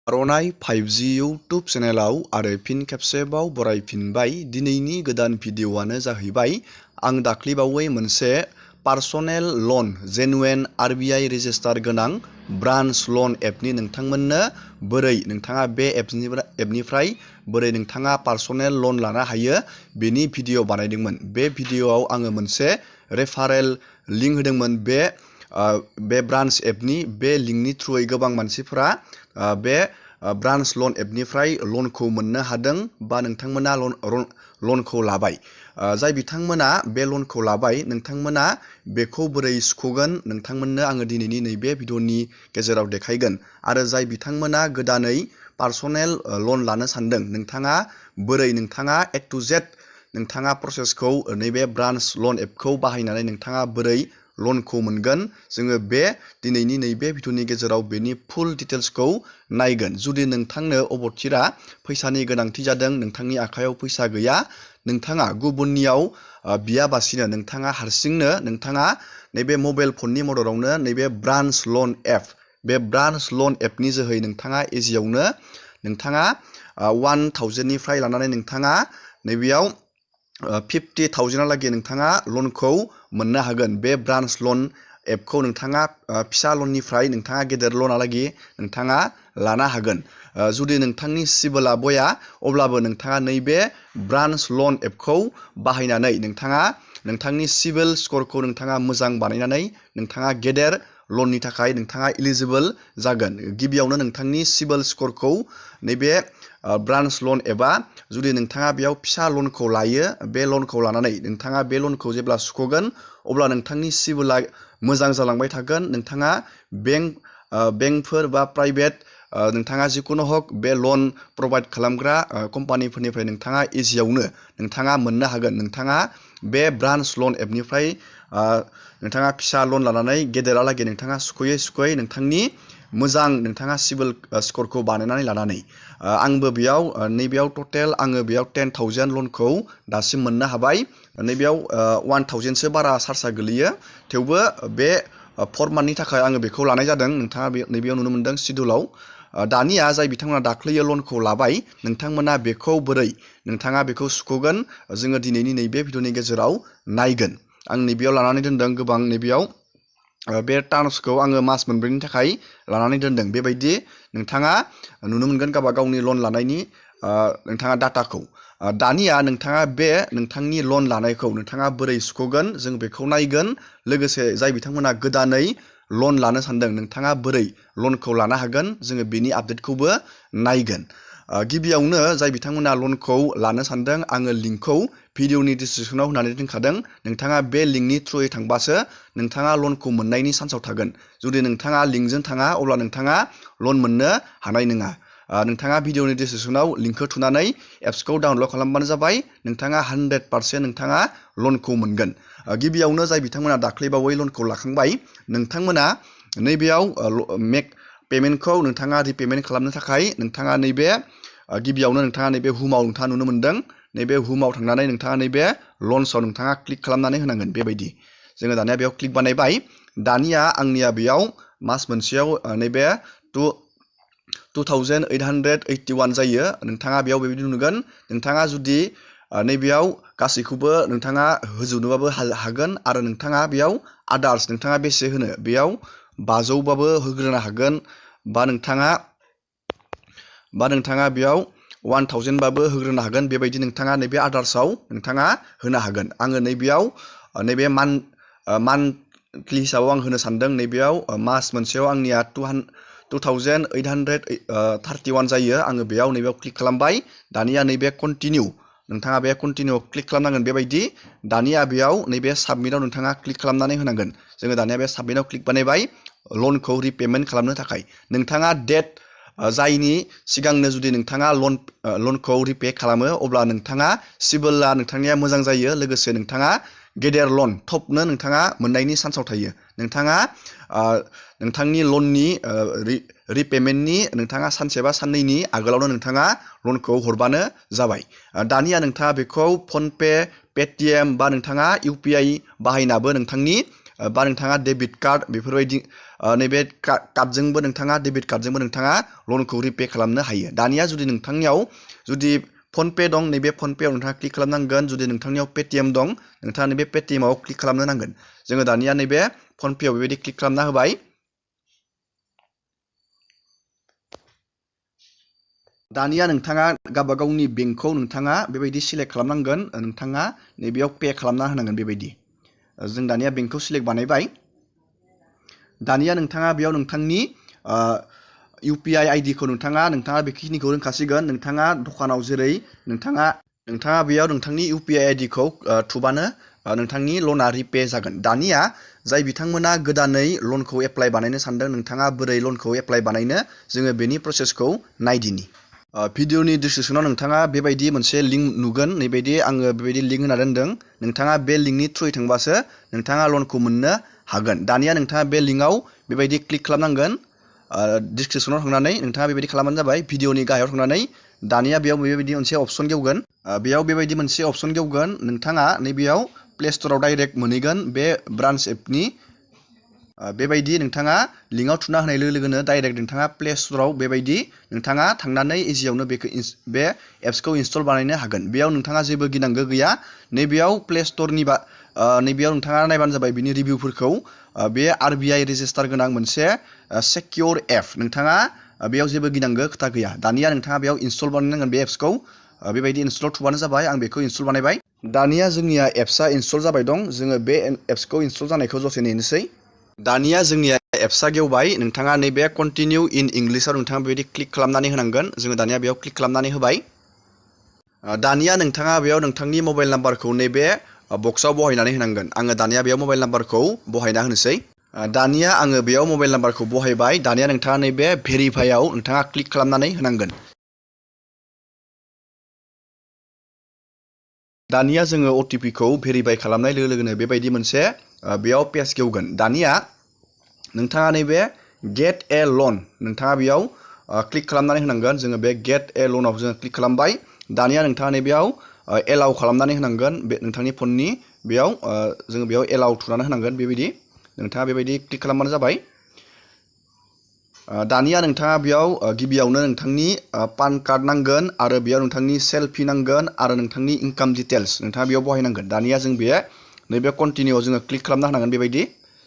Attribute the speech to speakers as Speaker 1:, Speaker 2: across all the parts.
Speaker 1: आर'नाइ 5G YouTube चेनेलाव आरो फिन खेबसेबाव बरायफिनबाय। दिनैनि गोदान भिडिअ'आनो जाहैबाय आं दाख्लैबावै मोनसे पार्सनेल लन जेनुइन RBI रेजिस्टार गोनां ब्रान्च लन एपनि नोंथांमोननो बोरै नोंथाङा बे एपनिफ्राय बोरै नोंथाङा पार्सनेल लन लानो हायो बेनि भिडिअ' बानायदोंमोन। बे भिडिअ'आव आङो मोनसे रेफारेल लिंक होदोंमोन। बे ब्रान्च एपनि बे लिंकनि थ्रुयै गोबां मानसिफोरा बे ब्रान्च लन एपनिफ्राय लनखौ मोननो हादों बा नोंथांमोना लनखौ लाबाय। जाय बिथांमोना बे लनखौ लाबाय नोंथांमोना बेखौ बोरै सुख'गोन नोंथांमोननो आङो दिनैनि नैबे भिडिअ'नि गेजेराव देखायगोन। आरो जाय बिथांमोना गोदानै पार्सनेल लन लानो सानदों नोंथाङा बोरै नोंथाङा A to Z नोंथाङा प्रसेसखौ नैबे ब्रान्च लन एपखौ बाहायनानै नोंथाङा बोरै लनखौ मोनगोन जोङो बे दिनैनि नैबे भिडिअ'नि गेजेराव बेनि फुल डिटेल्सखौ नायगोन। जुदि नोंथांनो अबथिरा फैसानि गोनांथि जादों नोंथांनि आखायाव फैसा गैया नोंथाङा गुबुननियाव बियाबासिनो नोंथाङा हारसिंनो नोंथाङा नैबे मबाइल फननि मददावनो नैबे ब्रान्च लन एप बे ब्रान्च लन एपनि जोहै नोंथाङा इजियावनो नोंथाङा 1000 निफ्राय लानानै नोंथाङा नैबेयाव 50,000 लागै नोंथाङा लनखौ मोननो हागोन। बे ब्रान्च लन एपखौ नोंथाङा फिसा लननिफ्राय नोंथाङा गेदेर लनहालागै नोंथाङा लानो हागोन। जुदि नोंथांनि सिबिला बया अब्लाबो नोंथाङा नैबे ब्रान्च लन एपखौ बाहायनानै नोंथाङा नोंथांनि सिबिल स्करखौ नोंथाङा मोजां बानायनानै नोंथाङा गेदेर लननि थाखाय नोंथाङा इलिजिबल जागोन। गिबियावनो नोंथांनि सिबिल स्करखौ नैबे ब्रान्च लन एबा जुदि नोंथाङा बेयाव फिसा लनखौ लायो बे लनखौ लानानै नोंथाङा बे लनखौ जेब्ला सुख'गोन अब्ला नोंथांनि सिबिला मोजां जालांबाय थागोन। नोंथाङा बेंकफोर बा प्राइभेट नोंथाङा जिखुनु हक बे लन प्रभाइड खालामग्रा कम्पानिफोरनिफ्राय नोंथाङा इजियावनो नोंथाङा मोननो हागोन। नोंथाङा बे ब्रान्च लन एपनिफ्राय नोंथाङा फिसा लन लानानै गेदेरालागै नोंथाङा सुख'यै नोंथांनि मोजां नोंथाङा सिबिल स्करखौ बानायनानै लानानै आंबो बेयाव नैबेयाव टटेल आङो बेयाव 10,000 लनखौ दासिम मोननो हाबाय। नैबेयाव 1000सो बारा चार्जआ गोलैयो थेवबो बे 4 मान्थनि थाखाय आङो बेखौ लानाय जादों। नोंथाङा नैबेयाव नुनो मोनदों सिडुलाव। दानिया जाय बिथांमोना दाख्लैयो लनखौ लाबाय नोंथांमोना बेखौ बोरै नोंथाङा बेखौ सुख'गोन जोङो दिनैनि नैबे भिडिअ'नि गेजेराव नायगोन। आं नैबेयाव लानानै दोनदों गोबां नैबेयाव बे टार्म्सखौ आङो मास मोनब्रैनि थाखाय लानानै दोनदों। बेबायदि नोंथाङा नुनो मोनगोन गावबा गावनि लन लानायनि नोंथाङा डाटाखौ। दानिया नोंथाङा बे नोंथांनि लन लानायखौ नोंथाङा बोरै सुख'गोन जों बेखौ नायगोन। लोगोसे जाय बिथांमोना गोदानै लन लानो सानदों नोंथाङा बोरै लनखौ लानो हागोन जोङो बेनि आपडेटखौबो नायगोन। गिबियावनो जाय बिथांमोना लनखौ लानो सानदों आङो लिंकखौ भिडिअ'नि डिसक्रिपसनाव होनानै दोनखादों। नोंथाङा बे लिंकनि थ्रुयै थांबासो नोंथाङा लनखौ मोननायनि चान्सआव थागोन। जुदि नोंथाङा लिंकजों थाङा अब्ला नोंथाङा लन मोननो हानाय नङा। नोंथाङा भिडिअ'नि डिसक्रिपसनाव लिंकखौ थुनानै एप्सखौ डाउनलड खालामबानो जाबाय। नोंथाङा 100% नोंथाङा लनखौ मोनगोन। गिबियावनो जाय बिथांमोना दाख्लैबावै लनखौ लाखांबाय नोंथांमोना नैबेयाव मेक पेमेन्टखौ नोंथाङा रिपेमेन्ट खालामनो थाखाय नोंथाङा नैबे गिबियावनो नोंथाङा नैबे हुमाव नोंथाङा नुनो मोनदों। नैबे हुमाव थांनानै नोंथाङा नैबे लन्सआव नोंथाङा क्लिक खालामनानै होनांगोन। बेबायदि जोङो दानिया बेयाव क्लिक बानायबाय। दानिया आंनिया बेयाव मास मोनसेयाव नैबे 2881 जायो। नोंथाङा बेयाव बेबायदि नुगोन। नोंथाङा जुदि नैबेयाव गासैखौबो नोंथाङा होजोबनोबाबो हागोन आरो नोंथाङा बेयाव आदार्स नोंथाङा बेसे होनो बेयाव 500बाबो होग्रोनो हागोन बा नोंथाङा बेयाव 1000बाबो होग्रोनो हागोन। बेबायदि नोंथाङा नैबे आदार्सआव नोंथाङा होनो हागोन। आङो नैबेयाव नैबे मान्थलि हिसाबाव आं होनो सानदों। नैबेयाव मास मोनसेयाव आंनिया 2831 जायो। आङो बेयाव नैबेयाव क्लिक खालामबाय। दानिया नैबे कन्टिनिउ नोंथाङा बे कन्टिनिउआव क्लिक खालामनांगोन। बेबायदि दानिया बेयाव नैबे साबमिटआव नोंथाङा क्लिक खालामनानै होनांगोन। जोङो दानिया बे साबमिटआव क्लिक बानायबाय लनखौ रिपेमेन्ट खालामनो थाखाय। नोंथाङा डेट जायनि सिगांनो जुदि नोंथाङा लनखौ रिपे खालामो अब्ला नोंथाङा सिबिलआ नोंथांनिया मोजां जायो। लोगोसे नोंथाङा गेदेर लन थबनो नोंथाङा मोननायनि चान्सआव थायो। नोंथाङा नोंथांनि लननि रिपेमेन्टनि नोंथाङा सानसे बा साननैनि आगोलावनो नोंथाङा लनखौ हरबानो जाबाय। दानिया नोंथाङा बेखौ फनपे पेटिएम बा नोंथाङा UPI बाहायनाबो नोंथांनि बा नोंथाङा डेबिट कार्ड बेफोरबायदि नैबे कार्डजोंबो नोंथाङा डेबिट कार्डजोंबो नोंथाङा लनखौ रिपे खालामनो हायो। दानिया जुदि नोंथांनियाव जुदि फनपे दं, नैबे फनपेआव नोंथाङा क्लिक खालामनांगोन। जुदि नोंथांनियाव पेटिएम दं, नोंथाङा नैबे पेटिएमआव क्लिक खालामनो नांगोन। जोङो दानिया नैबे फनपेआव बेबायदि क्लिक खालामना होबाय। दानिया नोंथाङा गावबा गावनि बेंकखौ नोंथाङा बेबायदि सिलेक्ट खालामनांगोन। नोंथाङा नैबेयाव पे खालामना होनांगोन बेबायदि। जों दानिया बेंकखौ सिलेक्ट बानायबाय। दानिया नोंथाङा बेयाव नोंथांनि UPI आइडिखौ नोंथाङा बेखिनिखौ रोंखासिगोन। नोंथाङा दखानाव जेरै नोंथाङा बेयाव नोंथांनि UPI आइडिखौ थुबानो नोंथांनि लना रिपे जागोन। दानिया जाय बिथांमोना गोदानै लनखौ एप्लाइ बानायनो सानदों, नोंथाङा बोरै लनखौ एप्लाइ बानायनो, जोङो बेनि प्रसेसखौ नायदिनि। भिडिअनि डिसक्रिपसनाव नोंथाङा बेबायदि मोनसे लिंक नुगोन। नैबायदि आङो बेबायदि लिंक होना दोनदों। नोंथाङा बे लिंकनि थ्रुयै थांबासो नोंथाङा लनखौ मोननो हागोन। दानिया नोंथाङा बे लिंकआव बेबायदि क्लिक खालामनांगोन। डिसक्रिपसनाव थांनानै नोंथाङा बेबायदि खालामबानो जाबाय। भिडिअनि गाहायाव थांनानै दानिया बेयाव बेबायदि मोनसे अपसन गेवगोन। बेयाव बेबायदि मोनसे अपसन गेवगोन। नोंथाङा नैबेयाव प्ले स्ट'राव डाइरेक्ट मोनहैगोन बे ब्रान्च एपनि। बेबायदि नोंथाङा लिंकआव थुना होनाय लोगो लोगोनो डाइरेक्ट नोंथाङा प्ले स्ट'राव बेबायदि नोंथाङा थांनानै इजियावनो बे एप्सखौ इनस्टल बानायनो हागोन। बेयाव नोंथाङा जेबो गिनांगौ गैया। नैबेयाव प्ले स्ट'रनि नैबेयाव नोंथाङा नायबानो जाबाय बिनि रिभिउफोरखौ। बे RBI रेजिस्टार गोनां मोनसे सेकिउर एप। नोंथाङा बेयाव जेबो गिनांगौ खोथा गैया। दानिया नोंथाङा बेयाव इनस्टल बानायनांगोन बे एप्सखौ। बेबायदि इनस्टल थुबानो जाबाय। आं बेखौ इनस्टल बानायबाय। दानिया जोंनिया एप्सआ इनस्टल जाबाय दं। जोङो बे एप्सखौ इनस्टल जानायखौ दसे नेनोसै। दानिया जोंनिया एप्सआ गेवबाय। नोंथाङा नैबे कन्टिनिउ इन इंलिसाव नोंथाङा बेबायदि क्लिक खालामनानै होनांगोन। जोङो दानिया बेयाव क्लिक खालामनानै होबाय। दानिया नोंथाङा बेयाव नोंथांनि मबाइल नाम्बारखौ नैबे बक्सआव बहायनानै होनांगोन। आङो दानिया बेयाव मबाइल नाम्बारखौ बहायना होनोसै। दानिया आङो बेयाव मबाइल नाम्बारखौ बहायबाय। दानिया नोंथाङा नैबे भेरिफाइआव नोंथाङा क्लिक खालामनानै होनांगोन। दानिया जोङो OTPखौ भेरिफाइ खालामनाय लोगो लोगोनो बेबायदि मोनसे बेयाव पेज गेवगोन। दानिया नोंथाङा नैबे गेट ए लन नोंथाङा बेयाव क्लिक खालामनानै होनांगोन। जोङो बे गेट ए लनाव जोङो क्लिक खालामबाय। दानिया नोंथाङा नैबेयाव एलाउ खालामनानै होनांगोन। बे नोंथांनि फननि बेयाव जोङो बेयाव एलाउ थुनानै होनांगोन। बेबायदि नोंथाङा बेबायदि क्लिक खालामबानो जाबाय। दानिया नोंथाङा बेयाव गिबियावनो नोंथांनि पान कार्ड नांगोन आरो बेयाव नोंथांनि सेलफि नांगोन आरो नोंथांनि इनकाम डिटेल्स नोंथाङा बेयाव बहायनांगोन। दानिया जों नैबे कन्टिनिउआव जोङो क्लिक खालामना होनांगोन। बेबायदि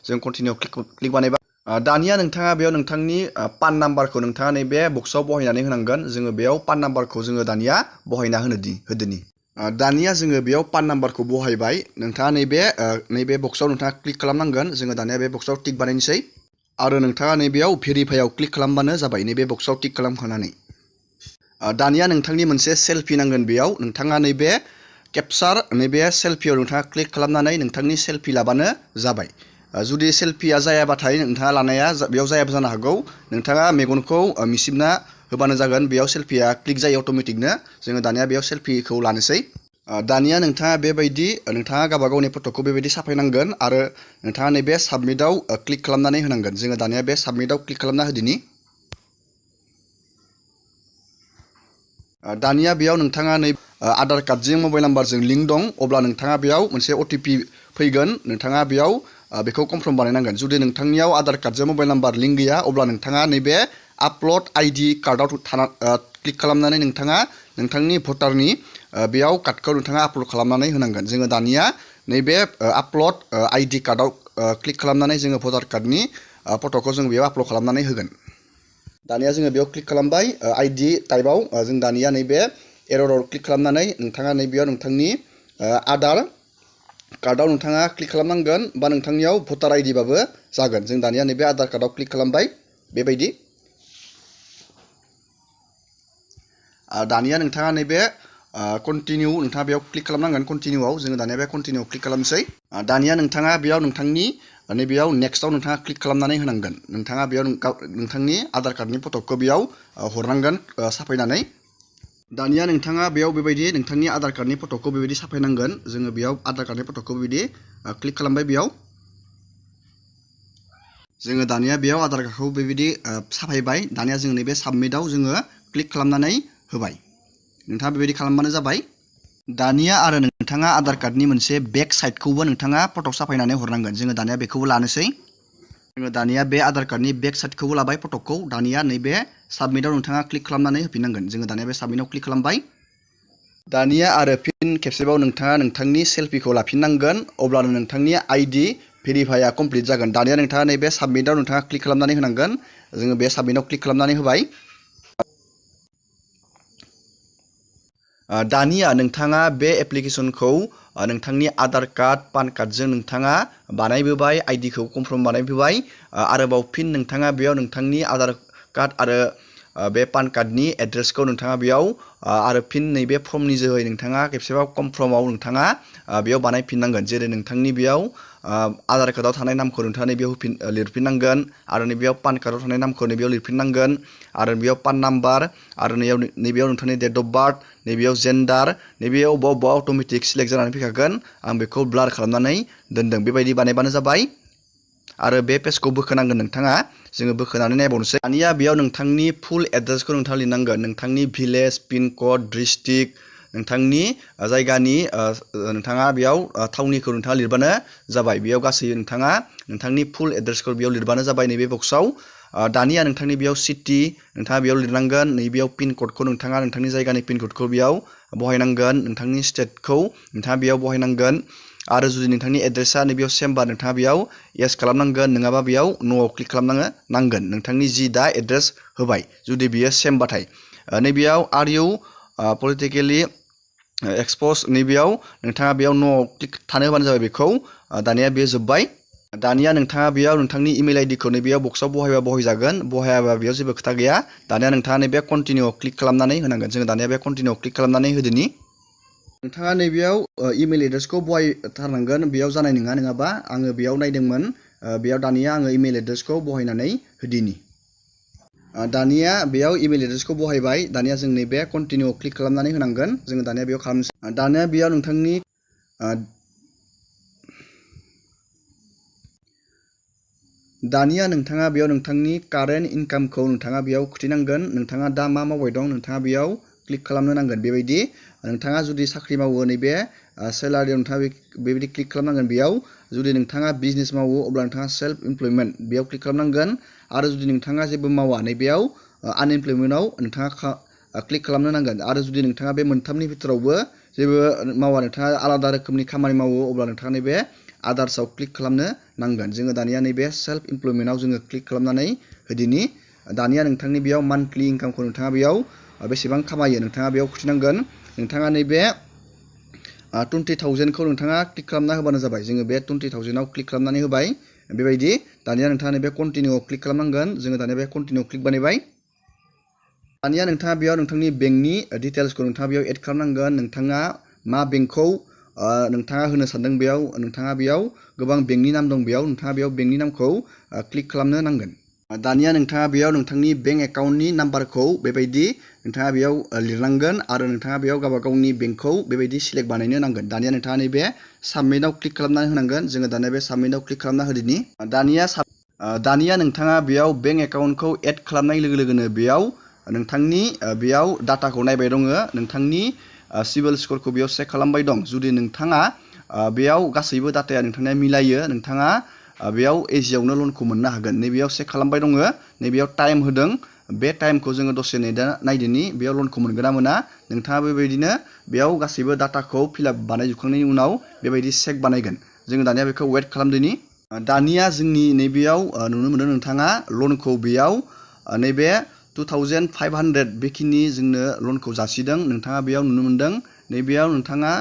Speaker 1: जों कन्टिनिउआव क्लिक बानायबाय। दानिया नोंथाङा बेयाव नोंथांनि पान नाम्बारखौ नोंथाङा नैबे बक्सआव बहायनानै होनांगोन। जोङो बेयाव पान नाम्बारखौ जोङो दानिया बहायना होदोनि। दानिया जोङो बेयाव पान नाम्बारखौ बहायबाय। नोंथाङा नैबे बक्सआव नोंथाङा क्लिक खालामनांगोन। जोङो दानिया बे बक्सआव टिक बानायनोसै आरो नोंथाङा नैबेयाव भेरिफाइआव क्लिक खालामबानो जाबाय। नैबे बक्सआव टिक खालामखांनानै दानिया नोंथांनि मोनसे सेलफि नांगोन। बेयाव नोंथाङा नैबे केपचार नैबे सेलफियाव नोंथाङा क्लिक खालामनानै नोंथांनि सेलफि लाबानो जाबाय। जुदि सेलफिया जायाबाथाय नोंथाङा लानाया बेयाव जायाबो जानो हागौ। नोंथाङा मेगनखौ मिसिबना होबानो जागोन। बेयाव सेलफिया क्लिक जायो अट'मेटिकनो। जोङो दानिया बेयाव सेलफिखौ लानोसै। दानिया नोंथाङा बेबायदि नोंथाङा गावबा गावनि फट'खौ बेबायदि साफायनांगोन आरो नोंथाङा नैबे साबमिटआव क्लिक खालामनानै होनांगोन। जोङो दानिया बे साबमिटआव क्लिक खालामना होदिनि। दानिया बेयाव नोंथाङा आधार कार्डजों मबाइल नाम्बारजों लिंक दं। अब्ला नोंथाङा बेयाव मोनसे OTP फैगोन। नोंथाङा बेयाव बेखौ कनफार्म बानायनांगोन। जुदि नोंथांनियाव आधार कार्डजों मबाइल नाम्बार लिंक गैया, अब्ला नोंथाङा नैबे आपल'ड ID कार्डआव क्लिक खालामनानै नोंथाङा नोंथांनि भटारनि बेयाव कार्डखौ नोंथाङा आपल'ड खालामनानै होनांगोन। जोङो दानिया नैबे आपल'ड ID कार्डआव क्लिक खालामनानै जोङो भटार कार्डनि फट'खौ जों बेयाव आपल'ड खालामनानै होगोन। दानिया जोङो बेयाव क्लिक खालामबाय ID टाइपआव। जों दानिया नैबे एर'राव क्लिक खालामनानै नोंथाङा नैबेयाव नोंथांनि आधार कार्डआव नोंथाङा क्लिक खालामनांगोन बा नोंथांनियाव भटार ID बाबो जागोन। जों दानिया नैबे आधार कार्डआव क्लिक खालामबाय। बेबायदि दानिया नोंथाङा नैबे कन्टिनिउ नोंथाङा बेयाव क्लिक खालामनांगोन। कन्टिनिउआव जोङो दानिया बे कन्टिनिउआव क्लिक खालामनोसै। दानिया नोंथाङा बेयाव नोंथांनि नैबेयाव नेक्स्टआव नोंथाङा क्लिक खालामनानै होनांगोन। नोंथाङा बेयाव नोंथांनि आधार कार्डनि फट'खौ बेयाव हरनांगोन साफायनानै। दानिया नोंथाङा बेयाव बेबायदि नोंथांनि आधार कार्डनि फट'खौ बेबायदि साफायनांगोन। जोङो बेयाव आधार कार्डनि फट'खौ बेबायदि क्लिक खालामबाय। बेयाव जोङो दानिया बेयाव आधार कार्डखौ बेबायदि साफायबाय। दानिया जों नैबे साबमिटआव जोङो क्लिक खालामनानै होबाय। नोंथाङा बेबायदि खालामबानो जाबाय। दानिया आरो नोंथाङा नोंथाङा आधार कार्डनि मोनसे बेक साइडखौबो नोंथाङा फटक साफायनानै हरनांगोन। जोङो दानिया बेखौबो लानोसै। जोङो दानिया बे आधार कार्डनि बेक साइडखौबो लाबाय फटकखौ। दानिया नैबे साबमिटआव नोंथाङा क्लिक खालामनानै होफिननांगोन। जोङो दानिया बे साबमिटआव क्लिक खालामबाय। दानिया आरो फिन खेबसेबाव नोंथाङा नोंथांनि सेल्फिखौ लाफिननांगोन, अब्लानो नोंथांनि आइडि भेरिफाइआ कमप्लिट जागोन। दानिया नोंथाङा नैबे साबमिटआव नोंथाङा क्लिक खालामनानै होनांगोन। जोङो बे साबमिटआव क्लिक खालामनानै होबाय। दानिया नोंथाङा बे एप्लिकेसनखौ नोंथांनि आधार कार्ड पान कार्डजों नोंथाङा बानायबोबाय, आइडिखौ कनफार्म बानायबोबाय। आरोबाव फिन नोंथाङा बेयाव नोंथांनि आधार कार्ड आरो बे पान कार्डनि एड्रेसखौ नोंथाङा बेयाव आरो फिन नैबे फर्मनि जोहै नोंथाङा खेबसेबाव कनफार्माव नोंथाङा बेयाव बानायफिननांगोन। जेरै नोंथांनि बेयाव आधार कार्डआव थानाय नामखौ नोंथाङा नैबेयाव लिरफिननांगोन, आरो नैबेयाव पान कार्डआव थानाय नामखौ नैबेयाव लिरफिननांगोन, आरो बेयाव पान नाम्बार, आरो नैबेयाव नोंथांनि डेट अफ बार्थ, नैबेयाव जेन्डार, नैबेयाव अबेबा अट'मेटिक सिलेक्ट जानानै फैखागोन। आं बेखौ ब्लार खालामनानै दोनदों। बेबायदि बानायबानो जाबाय। आरो बे पेजखौ बोखोनांगोन नोंथाङा। जोङो बोखोनानै नायबावनोसै। दानिया बेयाव नोंथांनि फुल एड्रेसखौ नोंथाङा लिरनांगोन। नोंथांनि भिलेज, पिन कड, डिस्ट्रिक्ट, नोंथांनि जायगानि नोंथाङा बेयाव थावनिखौ नोंथाङा लिरबानो जाबाय। बेयाव गासै नोंथाङा नोंथांनि फुल एड्रेसखौ बेयाव लिरबानो जाबाय नैबे बक्सआव। दानिया नोंथांनि बेयाव सिटि नोंथाङा बेयाव लिरनांगोन। नैबेयाव पिन कडखौ नोंथाङा नोंथांनि जायगानि पिन कडखौ बेयाव बहायनांगोन। नोंथांनि स्टेटखौ नोंथाङा बेयाव बहायनांगोन। आरो जुदि नोंथांनि एड्रेसा नैबेयाव सेमबा नोंथाङा बेयाव येस खालामनांगोन, नङाबा बेयाव न'आव क्लिक खालामनांगोन। नोंथांनि जि दा एड्रेस होबाय जुदि बियो सेमबाथाय। नैबेयाव आर इउ पलिटिकेलि एक्सप'ज, नैबेयाव नोंथाङा बेयाव न'आव क्लिक थानो होबानो जाबाय बेखौ। दानिया बेयो जोब्बाय। दानिया नोंथाङा बेयाव नोंथांनि इमेल आइडिखौ नैबेयाव बक्सआव बहायबा बहायजागोन, बहायाबा बेयाव जेबो खोथा गैया। दानिया नोंथाङा नैबे कन्टिनिउआव क्लिक खालामनानै होनांगोन। जोङो दानिया बे कन्टिनिउआव क्लिक खालामनानै होदोनि। नोंथाङा नैबेयाव इमेल एड्रेसखौ बहायथारनांगोन, बेयाव जानाय नङा। नङाबा आङो बेयाव नायदोंमोन, बेयाव दानिया आङो इमेल एड्रेसखौ बहायनानै होदिनि। दानिया बेयाव इमेल एड्रेसखौ बहायबाय। दानिया जों नैबे कन्टिनिउआव क्लिक खालामनानै होनांगोन। जोङो दानिया बेयाव खालामनोसै। दानिया बेयाव नोंथांनि दानिया नोंथाङा बेयाव नोंथांनि कारेन्ट इनकामखौ नोंथाङा बेयाव खिथिनांगोन। नोंथाङा दा मा मावबाय दं नोंथाङा बेयाव क्लिक खालामनो नांगोन। बेबायदि नोंथाङा जुदि साख्रि मावो नैबे सेलारियाव नोंथाङा बेबायदि क्लिक खालामनांगोन बेयाव। जुदि नोंथाङा बिजनेस मावो अब्ला नोंथाङा सेल्फ इमप्लयमेन्ट बेयाव क्लिक खालामनांगोन। आरो जुदि नोंथाङा जेबो मावा नैबेयाव आनइमप्लयमेन्टआव नोंथाङा क्लिक खालामनो नांगोन। आरो जुदि नोंथाङा बे मोनथामनि भितरावबो जेबो मावा, नोंथाङा आलादा रोखोमनि खामानि मावो, अब्ला नोंथाङा नैबे आदार्सआव क्लिक खालामनो नांगोन। जोङो दानिया नैबे सेल्फ इमप्लयमेन्टआव जोङो क्लिक खालामनानै होदिनि। दानिया नोंथांनि बेयाव मान्थलि इनकामखौ नोंथाङा बेयाव बेसेबां खामायो नोंथाङा बेयाव खिथिनांगोन। नोंथाङा नैबे 20,000खौ नोंथाङा क्लिक खालामना होबानो जाबाय। जोङो बे 20,000आव क्लिक खालामनानै होबाय। बेबायदि दानिया नोंथाङा नैबे कन्टिनिउआव क्लिक खालामनांगोन। जोङो दानिया बे कन्टिनिउ क्लिक बानायबाय। दानिया नोंथाङा बेयाव नोंथांनि बेंकनि डिटेल्सखौ नोंथाङा बेयाव एड खालामनांगोन। नोंथाङा मा बेंकखौ नोंथाङा होनो सानदों बेयाव नोंथाङा बेयाव गोबां बेंकनि नाम दं, बेयाव नोंथाङा बेयाव बेंकनि नामखौ क्लिक खालामनो नांगोन। दानिया नोंथाङा बेयाव नोंथांनि बेंक एकाउन्टनि नाम्बारखौ बेबायदि नोंथाङा बेयाव लिरनांगोन, आरो नोंथाङा बेयाव गावबा गावनि बेंकखौ बेबायदि सिलेक्ट बानायनो नांगोन। दानिया नोंथाङा नैबे साबमिटआव क्लिक खालामनानै होनांगोन। जोङो दानिया बे साबमिटआव क्लिक खालामना होदिनि। दानिया नोंथाङा बेयाव बेंक एकाउन्टखौ एड खालामनाय लोगो लोगोनो बेयाव नोंथांनि बेयाव डाटाखौ नायबाय दङ। नोंथांनि सिबिल स्करखौ बेयाव चेक खालामबाय दं। जुदि नोंथाङा बेयाव गासैबो डाटाया नोंथांनिया मिलायो, नोंथाङा बेयाव इजियावनो लनखौ मोननो हागोन। नैबेयाव चेक खालामबाय दङ। नैबेयाव टाइम होदों। बे टाइमखौ जोङो दसे नायदिनि बेयाव लनखौ मोनगोन ना मोना। नोंथाङा बेबायदिनो बेयाव गासैबो डाटाखौ फिलआप बानायजोबखांनायनि उनाव बेबायदि चेक बानायगोन। जोङो दानिया बेखौ वेट खालामदिनि। दानिया जोंनि नैबेयाव नुनो मोनदों नोंथाङा लनखौ बेयाव नैबे 2,500 बेखिनि जोंनो लनखौ जासिदों। नोंथाङा बेयाव नुनो मोनदों। नैबेयाव नोंथाङा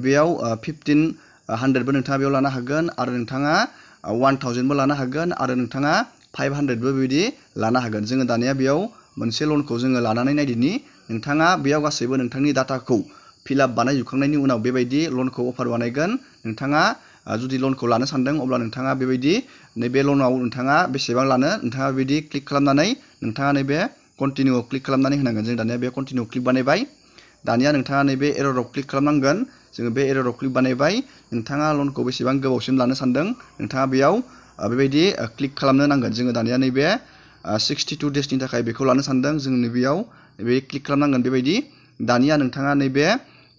Speaker 1: बेयाव 1,500बो नोंथाङा बेयाव लानो हागोन, आरो नोंथाङा 1,000बो लानो हागोन, आरो नोंथाङा 500बो बेबायदि लानो हागोन। जोङो दानिया बेयाव मोनसे लनखौ जोङो लानानै नायदिनि। नोंथाङा बेयाव गासैबो नोंथांनि डाटाखौ फिलआप बानायजोबखांनायनि उनाव बेबायदि लनखौ अफार बानायगोन। नोंथाङा जुदि लनखौ लानो सानदों अब्ला नोंथाङा बेबायदि नैबे लनाव नोंथाङा बेसेबां लानो नोंथाङा बेबायदि क्लिक खालामनानै नोंथाङा नैबे कन्टिनिउआव क्लिक खालामनानै होनांगोन। जों दानिया बे कन्टिनिउ क्लिक बानायबाय। दानिया नोंथाङा नैबे एरराव क्लिक खालामनांगोन। जोङो बे एरराव क्लिक बानायबाय। नोंथाङा लनखौ बेसेबां गोबावसिम लानो सानदों नोंथाङा बेयाव बेबायदि क्लिक खालामनो नांगोन। जोङो दानिया नैबे 62 डेसनि थाखाय बेखौ लानो सानदों। जों नैबेयाव क्लिक खालामनांगोन बेबायदि। दानिया नोंथाङा नैबे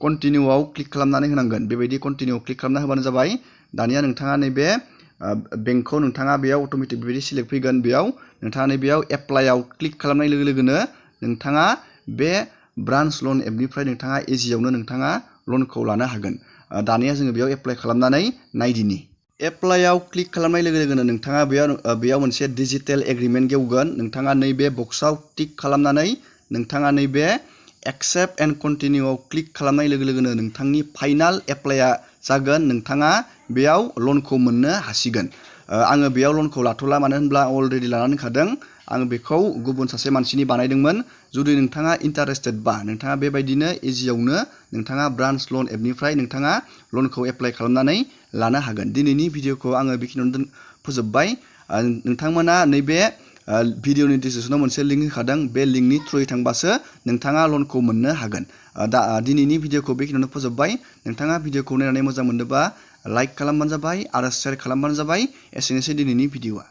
Speaker 1: कन्टिनिउआव क्लिक खालामनानै होनांगोन बेबायदि कन्टिनिउआव क्लिक खालामना होबानो जाबाय दानिया नोंथाङा नैबे बेंकखौ नोंथाङा बेयाव अट'मेटिक बेबायदि सिलेक्ट फैगोन बेयाव नोंथाङा नैबेयाव एप्लाइआव क्लिक खालामनाय लोगो लोगोनो नोंथाङा बे ब्रान्च लन एपनिफ्राय नोंथाङा इजियावनो नोंथाङा लनखौ लानो हागोन दानिया जोङो बेयाव एप्लाइ खालामनानै नायदिनि एप्लाइआव क्लिक खालामनाय लोगो लोगोनो नोंथाङा बेयाव मोनसे डिजिटेल एग्रिमेन्ट गेवगोन नोंथाङा नैबे बक्सआव टिक खालामनानै नोंथाङा नैबे एक्सेप्ट एन्ड कन्टिनिउआव क्लिक खालामनाय लोगो लोगोनो नोंथांनि फाइनाल एप्लाइआ जागोन नोंथाङा बेयाव लनखौ मोननो हासिगोन आङो बेयाव लनखौ लाथ'ला मानो होनब्ला अलरेडि लानानै दोनखादों आं बेखौ गुबुन सासे मानसिनि बानायदोंमोन जुदि नोंथाङा इन्टारेस्टेड बा नोंथाङा बेबायदिनो इजियावनो नोंथाङा ब्रान्च लन एपनिफ्राय नोंथाङा लनखौ एप्लाइ खालामनानै लानो हागोन दिनैनि भिडिअखौ आङो बेखिनियावनो फोजोबबाय नोंथांमोना नैबे भिडिअनि डिसक्रिपसनाव मोनसे लिंक होखादों बे लिंकनि थ्रुयै थांबासो नोंथाङा लनखौ मोननो हागोन दिनैनि भिडिअखौ बेखिनियावनो फोजोबबाय नोंथाङा भिडिअखौ नायनानै मोजां मोनदोंबा लाइक खालामबानो जाबाय आरो शेयार खालामबानो जाबाय एसेनोसै दिनैनि भिडिअआ